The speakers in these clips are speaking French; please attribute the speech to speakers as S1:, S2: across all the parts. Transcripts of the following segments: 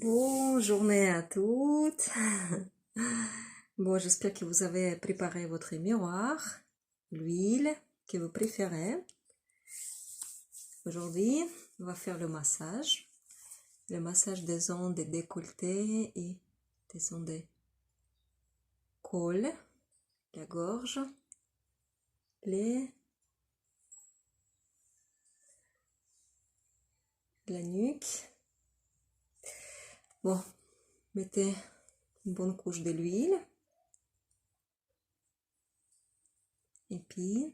S1: Bonne journée à toutes. Bon, j'espère que vous avez préparé votre miroir, l'huile que vous préférez. Aujourd'hui, on va faire le massage des ondes des décolletés et des ondes des col, la gorge, la nuque. Bon, mettez une bonne couche de l'huile. Et puis,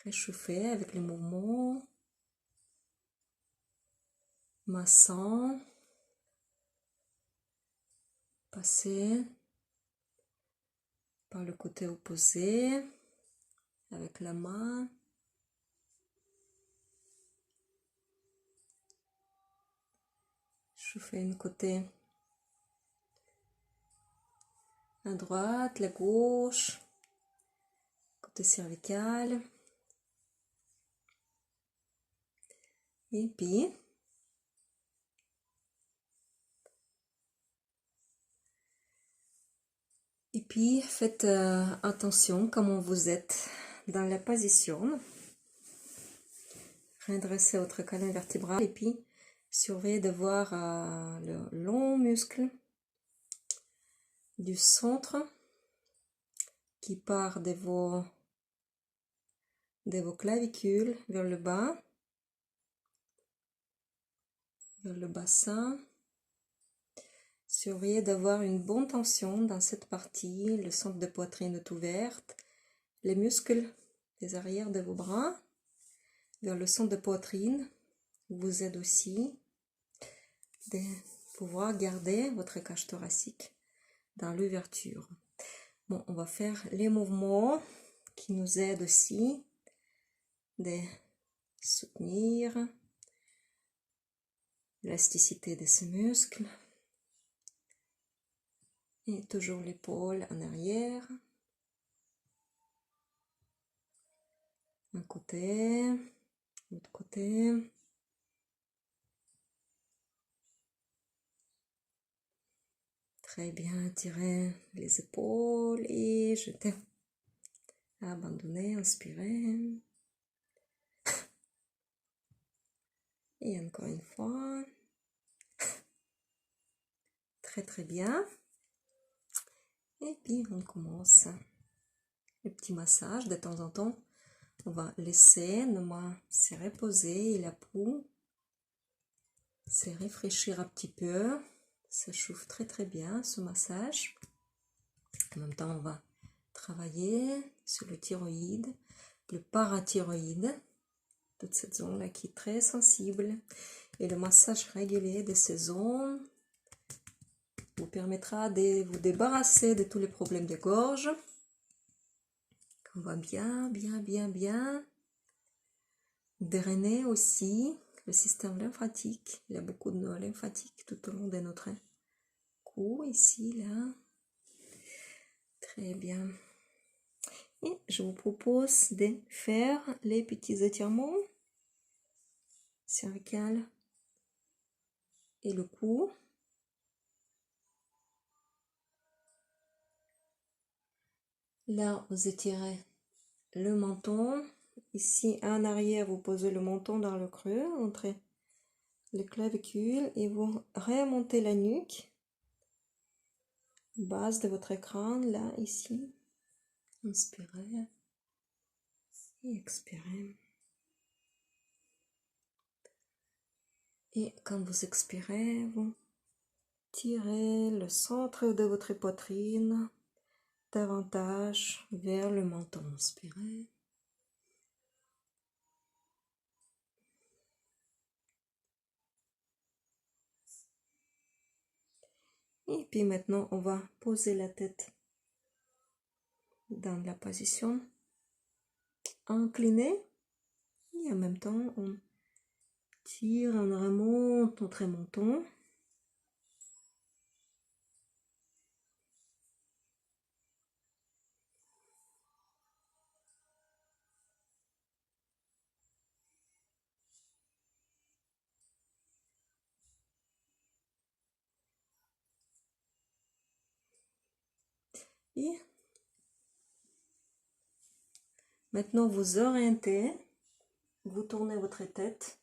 S1: réchauffez avec les mouvements massants. Passez par le côté opposé avec la main. Je fais une côté à droite, la gauche, côté cervical. Et puis faites attention comment vous êtes dans la position. Redressez votre colonne vertébrale et puis surveillez de voir le long muscle du centre qui part de vos clavicules vers le bas, vers le bassin. Surveillez d'avoir une bonne tension dans cette partie, le centre de poitrine est ouverte, les muscles des arrières de vos bras vers le centre de poitrine vous aident aussi de pouvoir garder votre cage thoracique dans l'ouverture. Bon, on va faire les mouvements qui nous aident aussi de soutenir l'élasticité de ce muscle. Et toujours l'épaule en arrière. Un côté, l'autre côté. Très bien, tirez les épaules et jetez. Abandonnez, inspirez. Et encore une fois. Très bien. Et puis on commence le petit massage. De temps en temps, on va laisser nos mains se reposer et la peau se rafraîchir un petit peu. Ça chauffe très bien ce massage. En même temps, on va travailler sur le thyroïde, le parathyroïde, toute cette zone-là qui est très sensible. Et le massage régulier de ces zones vous permettra de vous débarrasser de tous les problèmes de gorge. On va bien drainer aussi le système lymphatique. Il y a beaucoup de nœuds lymphatiques tout au long de notre cou, ici, là. Très bien. Et je vous propose de faire les petits étirements cervical et le cou. Là, vous étirez le menton. Ici, en arrière, vous posez le menton dans le creux, entre les clavicules, et vous remontez la nuque. Base de votre crâne, là, ici. Inspirez et expirez. Et quand vous expirez, vous tirez le centre de votre poitrine davantage vers le menton. Inspirez. Et puis maintenant, on va poser la tête dans la position inclinée. Et en même temps, on tire, on remonte notre menton. Et maintenant, vous orientez, vous tournez votre tête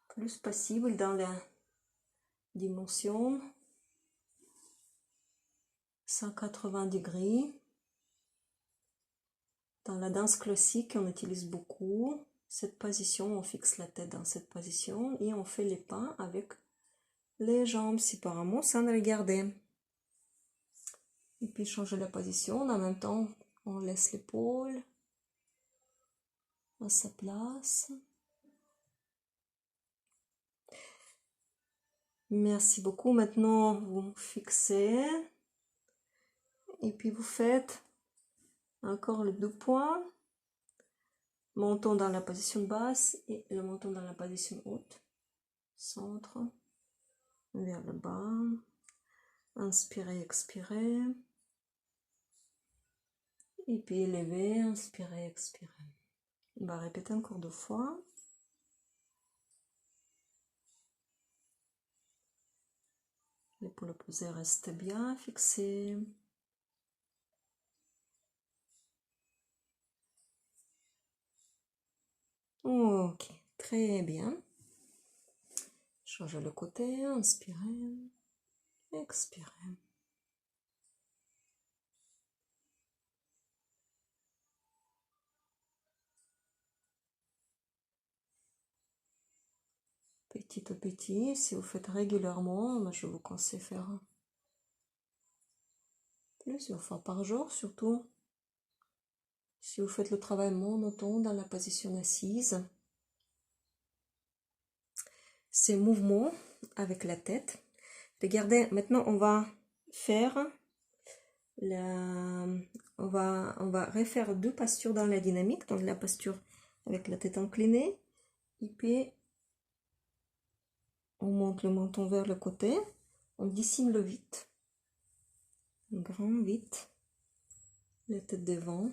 S1: plus possible dans la dimension 180 degrés. Dans la danse classique, on utilise beaucoup cette position, on fixe la tête dans cette position et on fait les pas avec les jambes séparément sans regarder. Et puis changer la position, en même temps, on laisse l'épaule à sa place. Merci beaucoup. Maintenant, vous fixez et puis vous faites encore les 2 points. Menton dans la position basse et le menton dans la position haute. Centre, vers le bas. Inspirez, expirez. Et puis élevez, inspirez, expirez. On va répéter encore 2 fois. L'épaule opposée reste bien fixée. Ok, très bien. Changez le côté, inspirez, expirez. Petit à petit, si vous faites régulièrement, je vous conseille de faire plusieurs fois par jour, surtout si vous faites le travail monotone dans la position assise. Ces mouvements avec la tête. Regardez, maintenant on va faire on va refaire 2 postures dans la dynamique, donc la posture avec la tête inclinée, et puis on monte le menton vers le côté, on dessine le vide, un grand vide, la tête devant.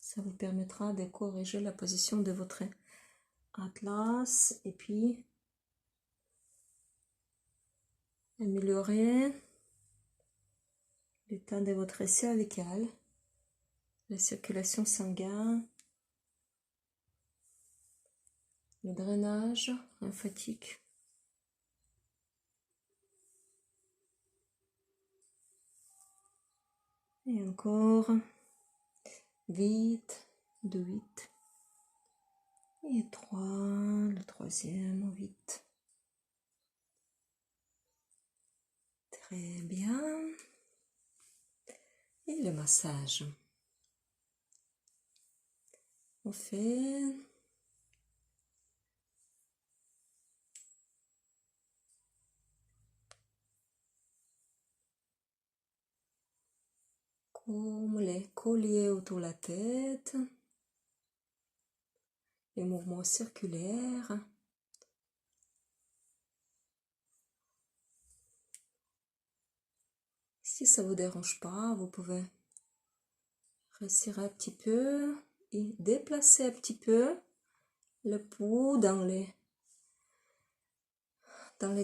S1: Ça vous permettra de corriger la position de votre atlas et puis améliorer l'état de votre cervical, la circulation sanguine, le drainage lymphatique. Et encore, 8, 2, 8. Et 3, le troisième, 8. Très bien. Et le massage. On fait comme les colliers autour de la tête, les mouvements circulaires. Si ça ne vous dérange pas, vous pouvez resserrer un petit peu et déplacer un petit peu le pouls dans les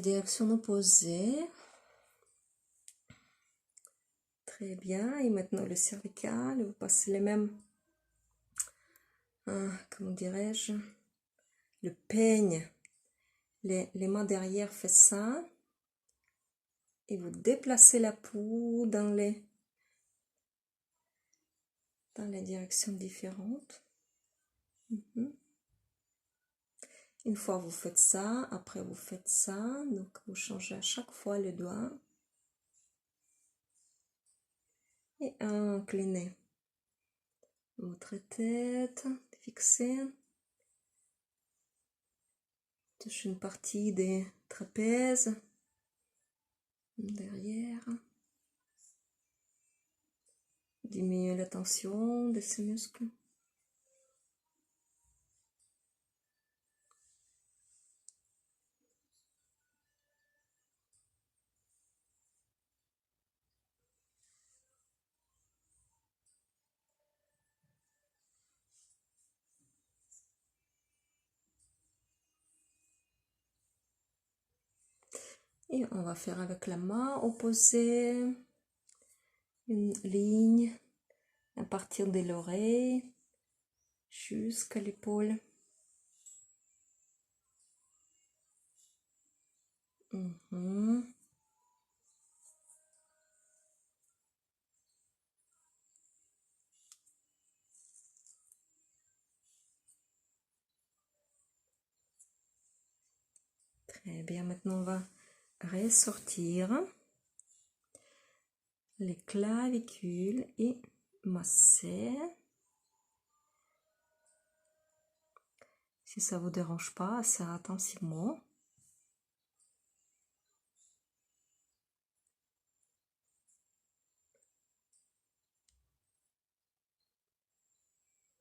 S1: directions opposées. Très bien. Et maintenant le cervical, vous passez les mêmes, comment dirais-je, le peigne. Les mains derrière fait ça. Et vous déplacez la peau dans les directions différentes. Une fois vous faites ça, après vous faites ça, donc vous changez à chaque fois les doigts. Et inclinez votre tête, fixez. Touchez une partie des trapèzes, derrière. Diminuez la tension de ces muscles. Et on va faire avec la main opposée une ligne à partir de l'oreille jusqu'à l'épaule. Très bien, maintenant on va ressortir les clavicules et masser. Si ça vous dérange pas, assez attentivement.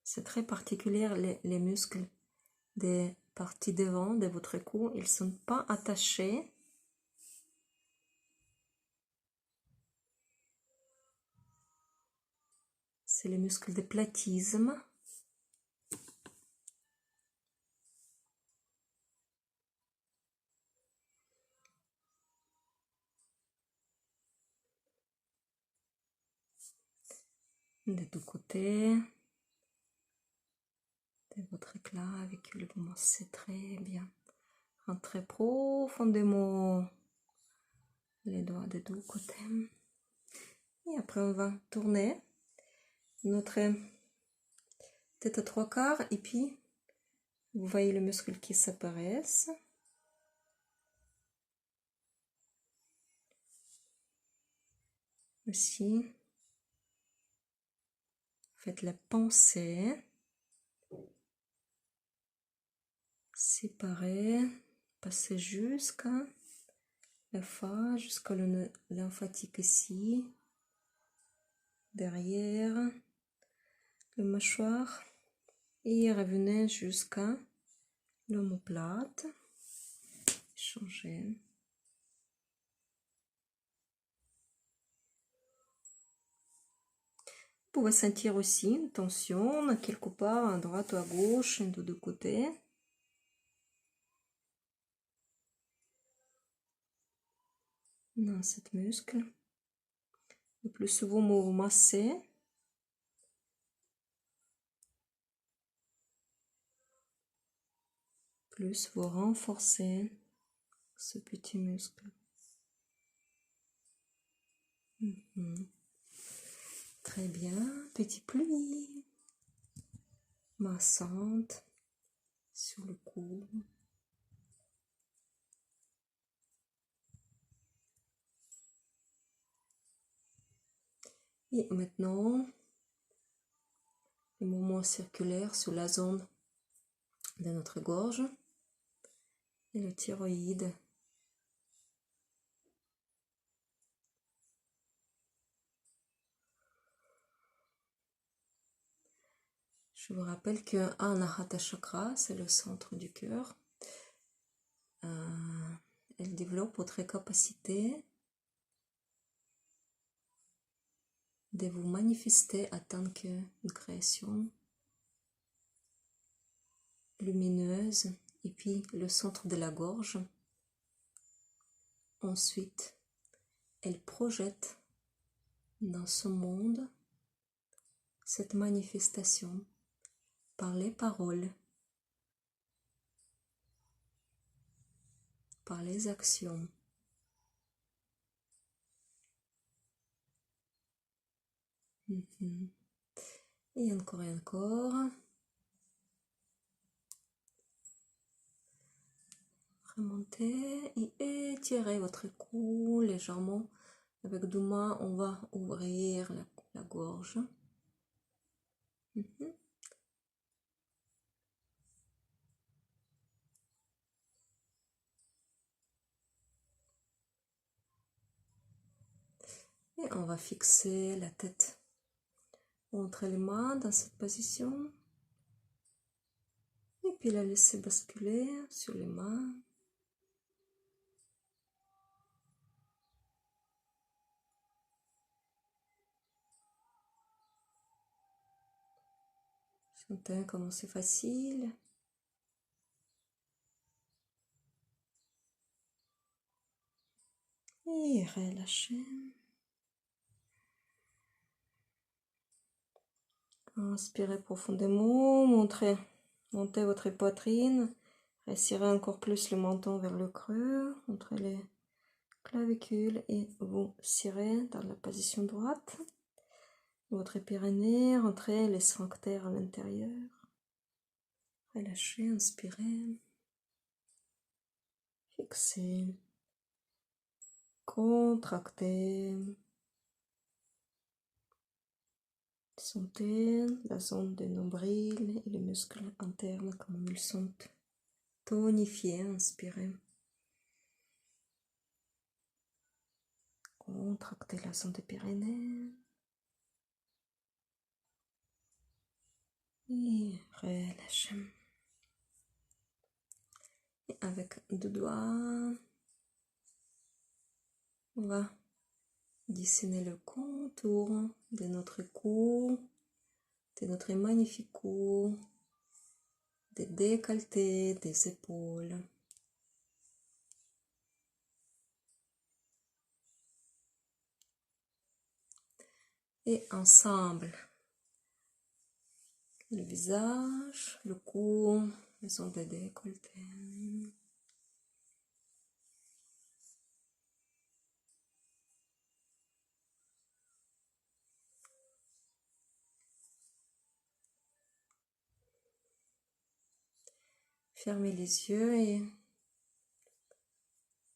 S1: C'est très particulier, les muscles des parties devant de votre cou, ils ne sont pas attachés. C'est les muscles de platisme. Des deux côtés. De votre clavicule, vous massez très bien. Rentrez profondément les doigts des deux côtés. Et après, on va tourner notre tête à 3/4 et puis vous voyez les muscles qui s'apparaissent. Aussi, faites la pensée. Séparer, passer jusqu'à la fa, jusqu'à le lymphatique ici, derrière le mâchoire et revenez jusqu'à l'omoplate. Changer. Vous pouvez sentir aussi une tension quelque part à droite ou à gauche, de deux côtés. Dans cette muscle. Le plus souvent, vous massez. Plus vous renforcez ce petit muscle. Très bien, petit pli. Massante sur le cou. Et maintenant, les mouvements circulaires sur la zone de notre gorge et le thyroïde. Je vous rappelle que Anahata Chakra, c'est le centre du cœur. Elle développe votre capacité de vous manifester en tant qu'une création lumineuse. Et puis le centre de la gorge. Ensuite, elle projette dans ce monde cette manifestation par les paroles, par les actions. Et encore et encore. Remontez et étirez votre cou légèrement. Avec deux mains, on va ouvrir la gorge. Et on va fixer la tête entre les mains dans cette position. Et puis la laisser basculer sur les mains. Sentez comment c'est facile. Et relâchez. Inspirez profondément, montez votre poitrine, resserrez encore plus le menton vers le creux, montrez les clavicules et vous serrez dans la position droite. Votre périnée, rentrez les sphincters à l'intérieur. Relâchez, inspirez. Fixez. Contractez. Sentez la zone de nombril et les muscles internes comme ils sont tonifiés. Inspirez. Contractez la zone des Pyrénées. Et relâchez. Et avec deux doigts, on va dessiner le contour de notre cou, de notre magnifique cou, des décolletés, des épaules. Et ensemble, le visage, le cou, les zone des décolletés. Fermez les yeux et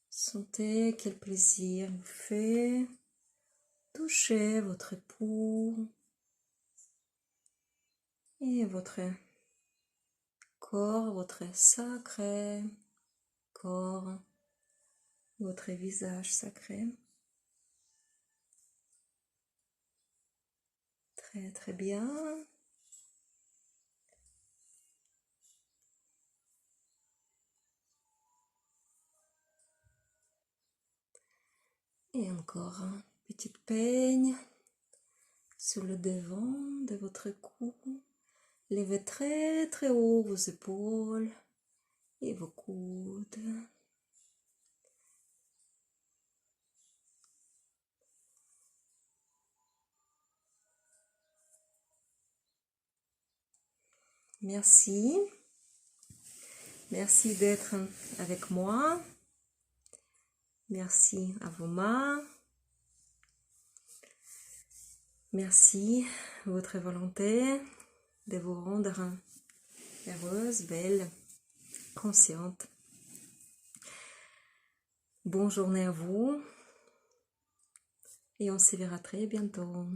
S1: sentez quel plaisir vous fait toucher votre épaule et votre corps, votre sacré corps, votre visage sacré. Très très bien. Et encore un petit peigne sur le devant de votre cou. Levez très très haut vos épaules et vos coudes. Merci. Merci d'être avec moi. Merci à vos mains. Merci à votre volonté de vous rendre heureuse, belle, consciente. Bonne journée à vous et on se verra très bientôt.